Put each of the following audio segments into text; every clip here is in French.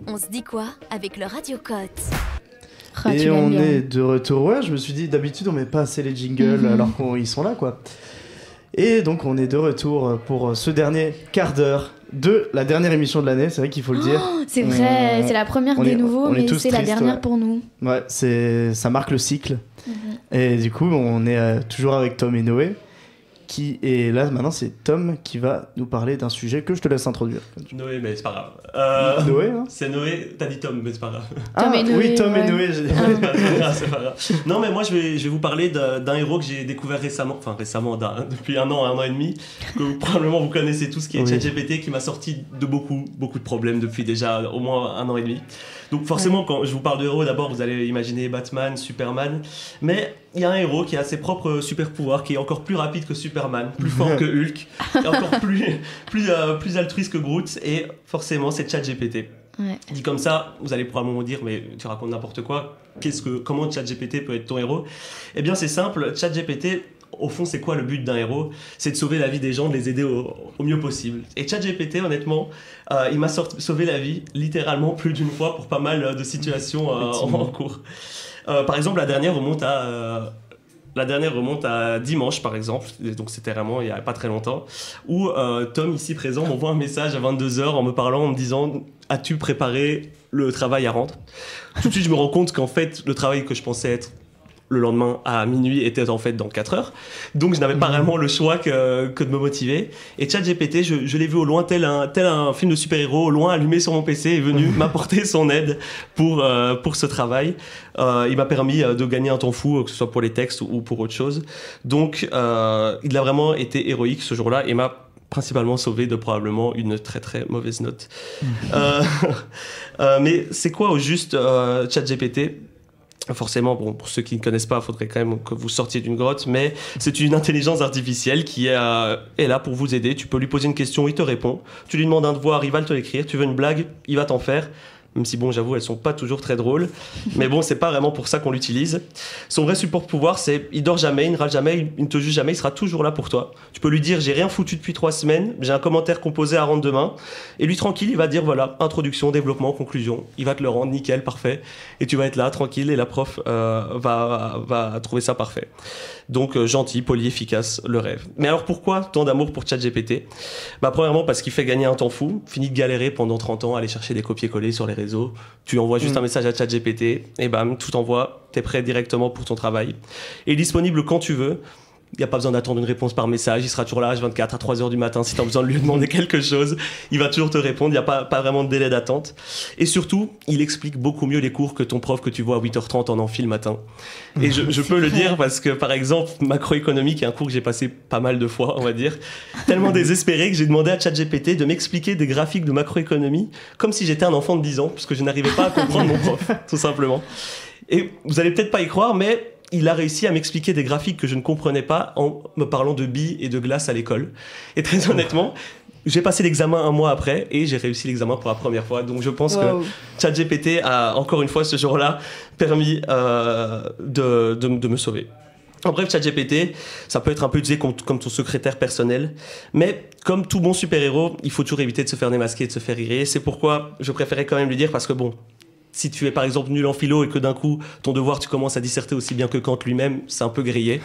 On se dit quoi avec le Radio Cote? Et on est de retour. Ouais, je me suis dit, d'habitude, on met pas assez les jingles alors qu'ils sont là, quoi. Et donc, on est de retour pour ce dernier quart d'heure de la dernière émission de l'année. C'est vrai qu'il faut le dire. C'est vrai, c'est la première des nouveaux, mais c'est la dernière pour nous. Ouais, ça marque le cycle. Et du coup, on est toujours avec Tom et Noé. Qui est là maintenant, c'est Tom qui va nous parler d'un sujet que je te laisse introduire. Noé, mais c'est pas grave. Noé, hein. C'est Noé, t'as dit Tom, mais c'est pas grave. Tom et Noé, oui, Tom ouais. et Noé. C'est pas grave. Non, mais moi je vais vous parler d'un héros que j'ai découvert récemment, depuis un an et demi, que probablement vous connaissez tous, qui est ChatGPT, qui m'a sorti de beaucoup de problèmes depuis déjà au moins un an et demi. Donc forcément, quand je vous parle de héros, d'abord vous allez imaginer Batman, Superman, mais il y a un héros qui a ses propres super pouvoirs, qui est encore plus rapide que Superman, plus fort que Hulk, et encore plus altruiste que Groot, et forcément c'est ChatGPT. Ouais. Dit comme ça, vous allez probablement me dire, mais tu racontes n'importe quoi, comment ChatGPT peut être ton héros? Eh bien c'est simple, ChatGPT, au fond, c'est quoi le but d'un héros? C'est de sauver la vie des gens, de les aider au mieux possible. Et ChatGPT, honnêtement, il m'a sauvé la vie, littéralement, plus d'une fois pour pas mal de situations en cours. Par exemple, la dernière remonte à dimanche, par exemple, donc c'était vraiment il n'y a pas très longtemps, où Tom, ici présent, m'envoie un message à 22h en me parlant, en me disant « As-tu préparé le travail à rendre ?» Tout de suite, je me rends compte qu'en fait, le travail que je pensais être le lendemain à minuit était en fait dans 4 heures. Donc je n'avais pas vraiment le choix que de me motiver. Et ChatGPT, je l'ai vu au loin, tel un film de super-héros, au loin, allumé sur mon PC, est venu m'apporter son aide pour ce travail. Il m'a permis de gagner un temps fou, que ce soit pour les textes ou pour autre chose. Donc il a vraiment été héroïque ce jour-là et m'a principalement sauvé de probablement une très très mauvaise note. Mais c'est quoi au juste ChatGPT ? Forcément, bon, pour ceux qui ne connaissent pas, il faudrait quand même que vous sortiez d'une grotte, mais c'est une intelligence artificielle qui est là pour vous aider. Tu peux lui poser une question, il te répond. Tu lui demandes un devoir, il va te l'écrire. Tu veux une blague, il va t'en faire. Même si, bon, j'avoue, elles sont pas toujours très drôles. Mais bon, c'est pas vraiment pour ça qu'on l'utilise. Son vrai support pouvoir, c'est il dort jamais, il ne râle jamais, il ne te juge jamais, il sera toujours là pour toi. Tu peux lui dire, j'ai rien foutu depuis 3 semaines, j'ai un commentaire composé à rendre demain. Et lui, tranquille, il va dire, voilà, introduction, développement, conclusion. Il va te le rendre, nickel, parfait. Et tu vas être là, tranquille, et la prof va trouver ça parfait. Donc, gentil, poli, efficace, le rêve. Mais alors, pourquoi tant d'amour pour ChatGPT ? Premièrement, parce qu'il fait gagner un temps fou. Fini de galérer pendant 30 ans, aller chercher des copier-coller sur les réseaux. Tu envoies juste un message à ChatGPT, et bam, tout envoie, t'es prêt directement pour ton travail. Et disponible quand tu veux. Il n'y a pas besoin d'attendre une réponse par message, il sera toujours là H24 à 3h du matin si tu as besoin de lui demander quelque chose, il va toujours te répondre, il n'y a pas vraiment de délai d'attente. Et surtout, il explique beaucoup mieux les cours que ton prof que tu vois à 8h30 en amphi le matin. Et je peux le dire parce que, par exemple, macroéconomie, qui est un cours que j'ai passé pas mal de fois, on va dire, tellement désespéré que j'ai demandé à ChatGPT de m'expliquer des graphiques de macroéconomie comme si j'étais un enfant de 10 ans, puisque je n'arrivais pas à comprendre mon prof, tout simplement. Et vous allez peut-être pas y croire, mais il a réussi à m'expliquer des graphiques que je ne comprenais pas en me parlant de billes et de glace à l'école. Et très honnêtement, j'ai passé l'examen un mois après et j'ai réussi l'examen pour la première fois. Donc je pense que ChatGPT a encore une fois ce jour-là permis de me sauver. En bref, ChatGPT, ça peut être un peu utilisé comme ton secrétaire personnel, mais comme tout bon super-héros, il faut toujours éviter de se faire démasquer et de se faire rirer. C'est pourquoi je préférais quand même lui dire, parce que bon, si tu es par exemple nul en philo et que d'un coup, ton devoir, tu commences à disserter aussi bien que Kant lui-même, c'est un peu grillé.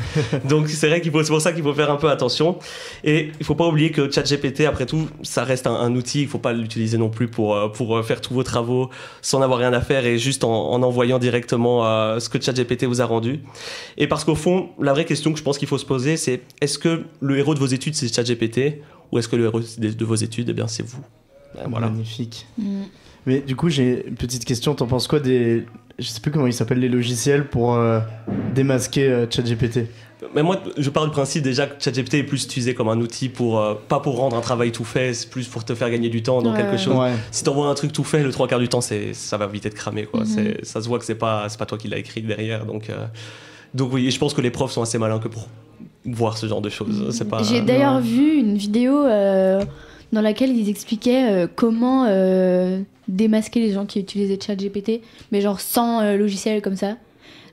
Donc c'est vrai c'est pour ça qu'il faut faire un peu attention. Et il ne faut pas oublier que ChatGPT, après tout, ça reste un outil. Il ne faut pas l'utiliser non plus pour faire tous vos travaux sans avoir rien à faire et juste en envoyant directement ce que ChatGPT vous a rendu. Et parce qu'au fond, la vraie question que je pense qu'il faut se poser, c'est est-ce que le héros de vos études, c'est ChatGPT ou est-ce que le héros de vos études, eh bien, c'est vous? Voilà. Magnifique. Mais du coup, j'ai une petite question. T'en penses quoi je sais plus comment ils s'appellent, les logiciels pour démasquer ChatGPT? Mais moi, je pars du principe déjà que ChatGPT est plus utilisé comme un outil pas pour rendre un travail tout fait, c'est plus pour te faire gagner du temps dans quelque chose. Ouais. Si t'envoies un truc tout fait, le 3/4 du temps, ça va vite être cramé, quoi. Ça se voit que c'est pas toi qui l'as écrit derrière. Donc oui, je pense que les profs sont assez malins que pour voir ce genre de choses. C'est pas... J'ai d'ailleurs vu une vidéo dans laquelle ils expliquaient comment démasquer les gens qui utilisaient ChatGPT, mais genre sans logiciel comme ça.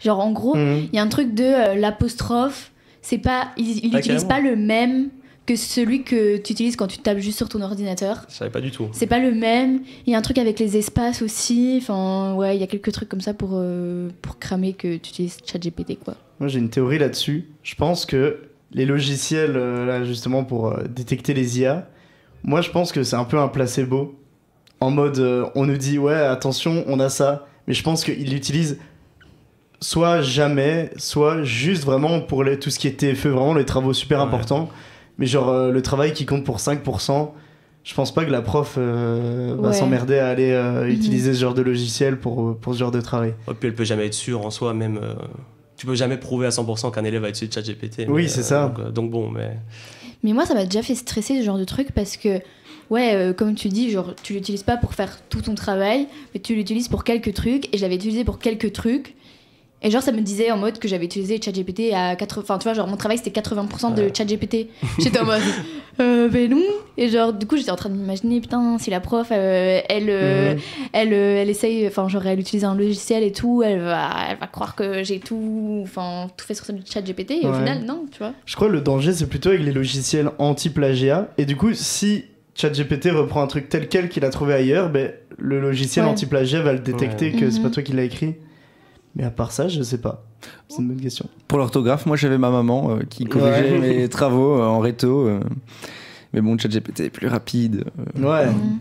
Genre en gros, il y a un truc de l'apostrophe, c'est pas, ils n'utilisent pas le même que celui que tu utilises quand tu tapes juste sur ton ordinateur. Je savais pas du tout. C'est pas le même. Il y a un truc avec les espaces aussi. Enfin, ouais, il y a quelques trucs comme ça pour cramer que tu utilises ChatGPT, quoi. Moi, j'ai une théorie là-dessus. Je pense que les logiciels, là, justement, pour détecter les IA, moi, je pense que c'est un peu un placebo. En mode, on nous dit, ouais, attention, on a ça. Mais je pense qu'ils l'utilisent soit jamais, soit juste vraiment pour tout ce qui est TFE, vraiment les travaux super importants. Mais genre, le travail qui compte pour 5%, je pense pas que la prof va s'emmerder à aller utiliser ce genre de logiciel pour ce genre de travail. Et puis elle peut jamais être sûre en soi, même. Tu peux jamais prouver à 100% qu'un élève va utiliser ChatGPT. Oui, c'est ça. Donc bon, mais. Mais moi, ça m'a déjà fait stresser ce genre de truc parce que, comme tu dis, genre, tu l'utilises pas pour faire tout ton travail, mais tu l'utilises pour quelques trucs, et je l'avais utilisé pour quelques trucs. Et genre, ça me disait en mode que j'avais utilisé ChatGPT à 80%. Enfin, tu vois, genre, mon travail c'était 80% de ChatGPT. J'étais en mode, ben non. Et genre, du coup, j'étais en train de m'imaginer, putain, si la prof, elle essaye, enfin, genre, elle utilise un logiciel et tout, elle va croire que j'ai tout fait sur ChatGPT, et au final, non, tu vois. Je crois que le danger, c'est plutôt avec les logiciels anti-plagiat. Et du coup, si ChatGPT reprend un truc tel quel qu'il a trouvé ailleurs, ben, le logiciel anti-plagiat va le détecter que c'est pas toi qui l'as écrit. Mais à part ça, je sais pas. C'est une bonne question. Pour l'orthographe, moi j'avais ma maman qui corrigeait mes travaux en réto. Mais bon, ChatGPT est plus rapide.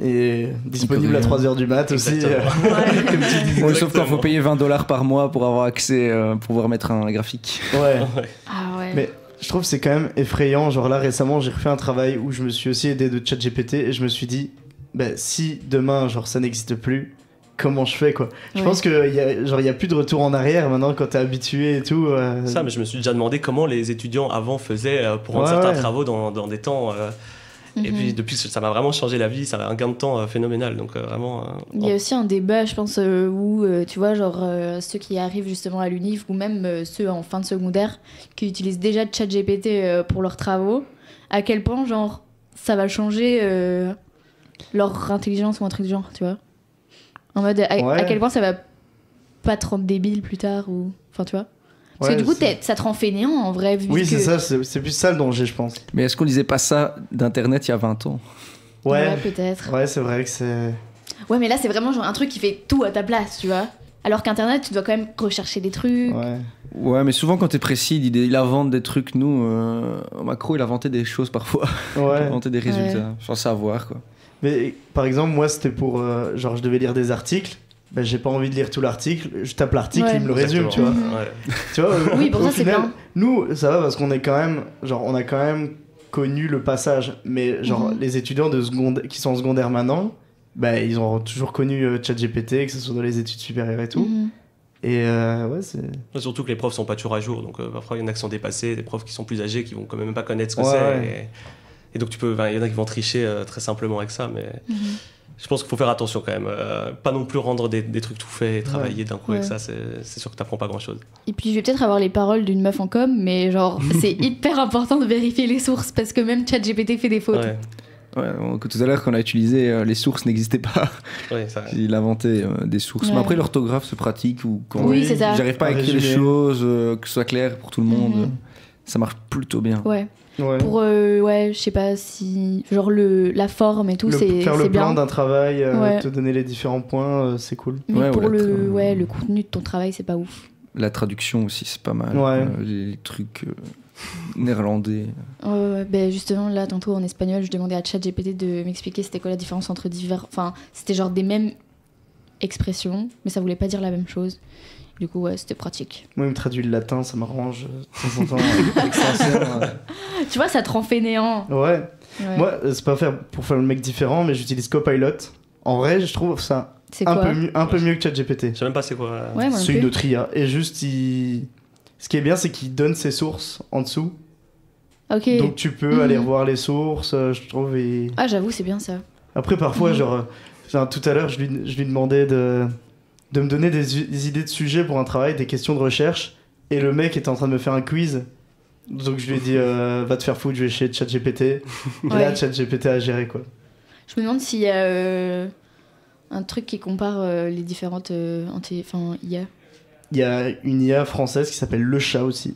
Et disponible à 3h du mat aussi. Comme tu disais. Sauf qu'il faut payer $20 par mois pour avoir accès, pour pouvoir mettre un graphique. Ah ouais. Mais je trouve que c'est quand même effrayant. Genre là, récemment, j'ai refait un travail où je me suis aussi aidé de ChatGPT et je me suis dit, si demain, genre, ça n'existe plus, comment je fais, quoi. Je pense qu'il y a plus de retour en arrière maintenant quand t'es habitué et tout. Ça, mais je me suis déjà demandé comment les étudiants avant faisaient pour rendre certains travaux dans des temps. Et puis depuis, ça m'a vraiment changé la vie. Ça a un gain de temps phénoménal. Donc vraiment. Il y a aussi un débat, je pense, où tu vois, genre ceux qui arrivent justement à l'UNIF ou même ceux en fin de secondaire qui utilisent déjà ChatGPT pour leurs travaux. À quel point, genre, ça va changer leur intelligence ou un truc du genre, tu vois. En mode, à quel point ça va pas te rendre débile plus tard ou... Enfin, tu vois. Parce que du coup, ça te rend fainéant en vrai. C'est ça, c'est plus ça le danger, je pense. Mais est-ce qu'on disait pas ça d'Internet il y a 20 ans ? Ouais, peut-être. Ouais, c'est vrai que c'est... Ouais, mais là, c'est vraiment genre un truc qui fait tout à ta place, tu vois. Alors qu'Internet, tu dois quand même rechercher des trucs. Ouais, mais souvent quand t'es précis, il invente des trucs. Nous, Macro, il inventait des choses parfois. Il inventait des résultats, sans savoir, quoi. Mais par exemple, moi, c'était pour... genre, je devais lire des articles. J'ai pas envie de lire tout l'article. Je tape l'article, il me le résume, tu vois. Tu vois, oui, pour ça, c'est bien. Nous, ça va parce qu'on est quand même... Genre, on a quand même connu le passage. Mais genre, les étudiants qui sont en secondaire maintenant, ils ont toujours connu ChatGPT, que ce soit dans les études supérieures et tout. Et c'est... Surtout que les profs sont pas toujours à jour. Donc parfois, il y en a qui sont dépassés. Des profs qui sont plus âgés, qui vont quand même pas connaître ce que c'est. Et donc, il y en a qui vont tricher très simplement avec ça, mais je pense qu'il faut faire attention quand même. Pas non plus rendre des trucs tout faits et travailler d'un coup avec ça, c'est sûr que t'apprends pas grand-chose. Et puis, je vais peut-être avoir les paroles d'une meuf en com, mais genre, c'est hyper important de vérifier les sources, parce que même ChatGPT fait des fautes. Tout à l'heure, quand on a utilisé, les sources n'existaient pas. Il inventait des sources. Mais après, l'orthographe se pratique, ou quand c'est ça. J'arrive pas à écrire les choses, que ce soit clair pour tout le monde, ça marche plutôt bien. Pour je sais pas si genre la forme et tout, c'est bien. Faire le plan d'un travail, te donner les différents points, c'est cool. Mais pour le contenu de ton travail, c'est pas ouf. La traduction aussi, c'est pas mal. Les trucs néerlandais. Justement, là, tantôt en espagnol, je demandais à ChatGPT de m'expliquer c'était quoi la différence entre divers... Enfin, c'était genre des mêmes expressions, mais ça voulait pas dire la même chose. Du coup, c'était pratique. Moi, il me traduit le latin, ça m'arrange de temps en temps. Tu vois, ça te rend fainéant. Ouais. Moi, c'est pas pour faire le mec différent, mais j'utilise Copilot. En vrai, je trouve ça un peu mieux que ChatGPT. Je sais même pas c'est quoi. C'est une autre IA. Et juste, ce qui est bien, c'est qu'il donne ses sources en dessous. Ok. Donc, tu peux aller revoir les sources, je trouve. Ah, j'avoue, c'est bien ça. Après, parfois, genre, tout à l'heure, je lui demandais de me donner des idées de sujets pour un travail, des questions de recherche, et le mec était en train de me faire un quiz, donc je lui ai dit va te faire foutre, je vais chez ChatGPT. Et là, ChatGPT a géré, quoi. Je me demande s'il y a un truc qui compare les différentes IA. Il y a une IA française qui s'appelle Le Chat aussi.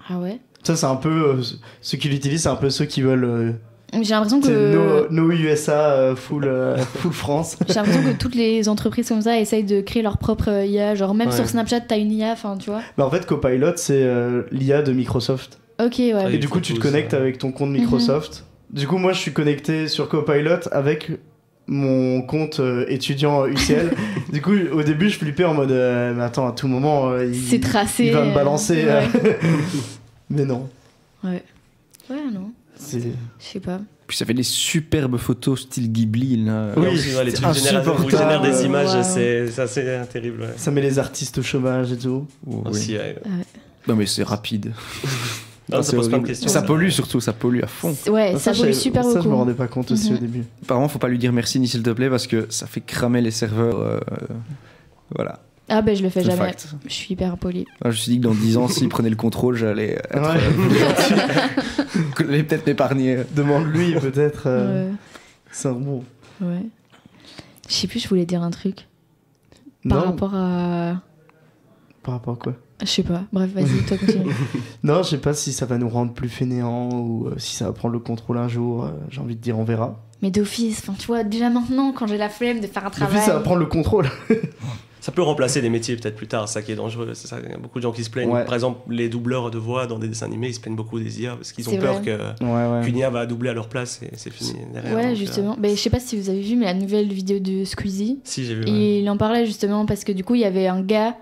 Ah ouais. Ça, c'est un peu ceux qui l'utilisent, c'est un peu ceux qui veulent. J'ai l'impression que. No USA, full France. J'ai l'impression que toutes les entreprises comme ça essayent de créer leur propre IA. Genre, même sur Snapchat, t'as une IA, enfin, tu vois. Bah, en fait, Copilot, c'est l'IA de Microsoft. Ok, ouais. Et du coup, tu te connectes avec ton compte Microsoft. Du coup, moi, je suis connecté sur Copilot avec mon compte étudiant UCL. Du coup, au début, je flippais en mode mais attends, à tout moment, c'est tracé. Il va me balancer. Mais non. Ouais, non. Je sais pas. Puis ça fait des superbes photos style Ghibli là. Oui, les trucs génèrent des images, c'est assez terrible. Ouais. Ça met les artistes au chômage et tout. Aussi, ouais. Non mais c'est rapide. Non, ça pose plein de questions. Ça pollue surtout, ça pollue à fond. Ouais, ça pollue super beaucoup. Ça, je me rendais pas compte aussi au début. Apparemment, faut pas lui dire merci ni s'il te plaît parce que ça fait cramer les serveurs. Voilà. Ah ben je le fais jamais. Fact. Je suis hyper impoli. Je me suis dit que dans 10 ans, s'il prenait le contrôle, j'allais être peut-être m'épargner. Demande-lui peut-être. C'est un bon. Ouais. Je sais plus, je voulais dire un truc. Par rapport à quoi? Je sais pas. Bref, vas-y, toi continue. Non, je sais pas si ça va nous rendre plus fainéants ou si ça va prendre le contrôle un jour. J'ai envie de dire, on verra. Mais d'office, tu vois, déjà maintenant, quand j'ai la flemme de faire un travail... D'office, ça va prendre le contrôle. Ça peut remplacer des métiers peut-être plus tard, c'est ça qui est dangereux. C'est ça, il y a beaucoup de gens qui se plaignent. Ouais. Par exemple, les doubleurs de voix dans des dessins animés, ils se plaignent beaucoup des IA parce qu'ils ont peur qu'une IA va doubler à leur place et c'est fini derrière. Ouais, donc, justement. Je sais pas si vous avez vu, mais la nouvelle vidéo de Squeezie. Si, j'ai vu. Il en parlait justement parce que du coup, il y avait un gars...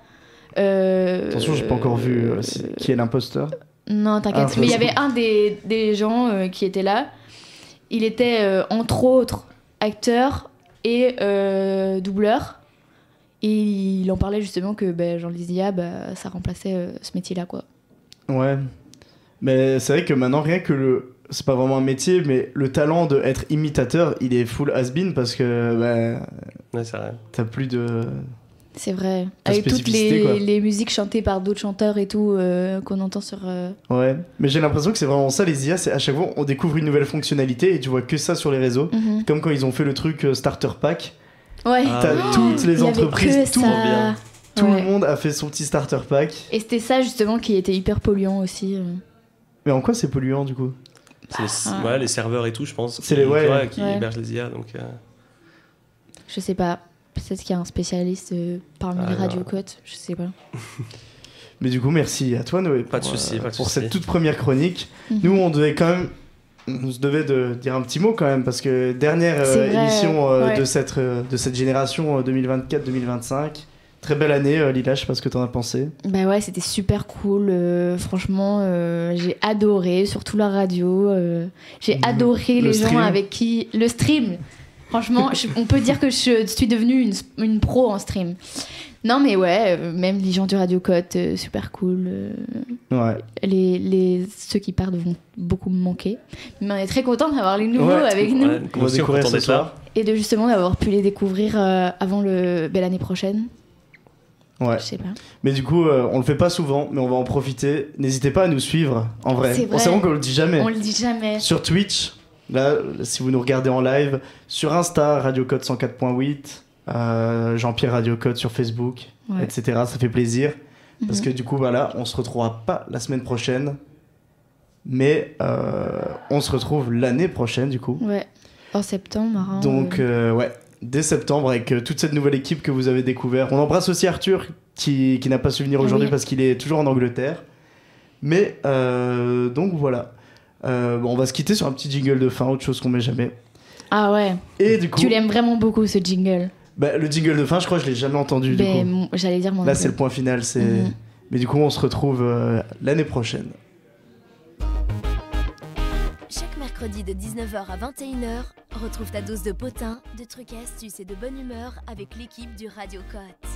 Attention, j'ai pas encore vu qui est l'imposteur. Non, t'inquiète. Mais il y avait un des gens qui était là. Il était entre autres acteur et doubleur. Et il en parlait justement que genre les IA, ça remplaçait ce métier-là, quoi. Ouais. Mais c'est vrai que maintenant, rien que c'est pas vraiment un métier, mais le talent d'être imitateur, il est full has-been parce que ouais, c'est vrai. T'as plus de... C'est vrai. Avec toutes les musiques chantées par d'autres chanteurs et tout qu'on entend sur... Ouais, mais j'ai l'impression que c'est vraiment ça, les IA, c'est à chaque fois on découvre une nouvelle fonctionnalité et tu vois que ça sur les réseaux. Comme quand ils ont fait le truc Starter Pack. Ouais. T'as toutes les entreprises, tout le monde a fait son petit Starter Pack. Et c'était ça justement qui était hyper polluant aussi. Mais en quoi c'est polluant du coup? C'est les serveurs et tout, je pense. C'est qui hébergent les IA, donc... Je sais pas. Peut-être qu'il y a un spécialiste parmi les radiocotes, je sais pas. Mais du coup, merci à toi Noé pas de souci, pour cette toute première chronique. Nous, on se devait de dire un petit mot quand même, parce que dernière émission de cette génération 2024-2025. Très belle année, Lila, je sais pas ce que t'en as pensé. Bah ouais, c'était super cool. Franchement, j'ai adoré, surtout la radio. J'ai adoré les gens avec qui... Le stream. Franchement, on peut dire que je suis devenue une pro en stream. Non, mais ouais, même les gens du Radio Cote, super cool. Ouais. Ceux qui partent vont beaucoup me manquer. Mais on est très contents d'avoir les nouveaux avec nous. Ouais, on va découvrir ce soir. Et de justement d'avoir pu les découvrir avant l'année prochaine. Ouais. Je sais pas. Mais du coup, on le fait pas souvent, mais on va en profiter. N'hésitez pas à nous suivre, en vrai. C'est vrai. C'est vrai qu'on le dit jamais. On le dit jamais. Sur Twitch. Là, si vous nous regardez en live, sur Insta, Radio Code 104.8, Jean-Pierre Radio Code sur Facebook, etc. Ça fait plaisir. Parce que du coup, voilà, on se retrouvera pas la semaine prochaine, mais on se retrouve l'année prochaine, du coup. Ouais, en septembre. Donc, dès septembre, avec toute cette nouvelle équipe que vous avez découvert. On embrasse aussi Arthur, qui n'a pas su venir aujourd'hui parce qu'il est toujours en Angleterre. Mais, donc voilà. On va se quitter sur un petit jingle de fin, autre chose qu'on met jamais. Ah ouais. Et du coup, tu l'aimes vraiment beaucoup ce jingle. Le jingle de fin, je crois que je l'ai jamais entendu. Du coup. J'allais dire mon. Là, c'est le point final. Mais du coup, on se retrouve l'année prochaine. Chaque mercredi de 19h à 21h, retrouve ta dose de potin, de trucs et astuces et de bonne humeur avec l'équipe du Radio Cote.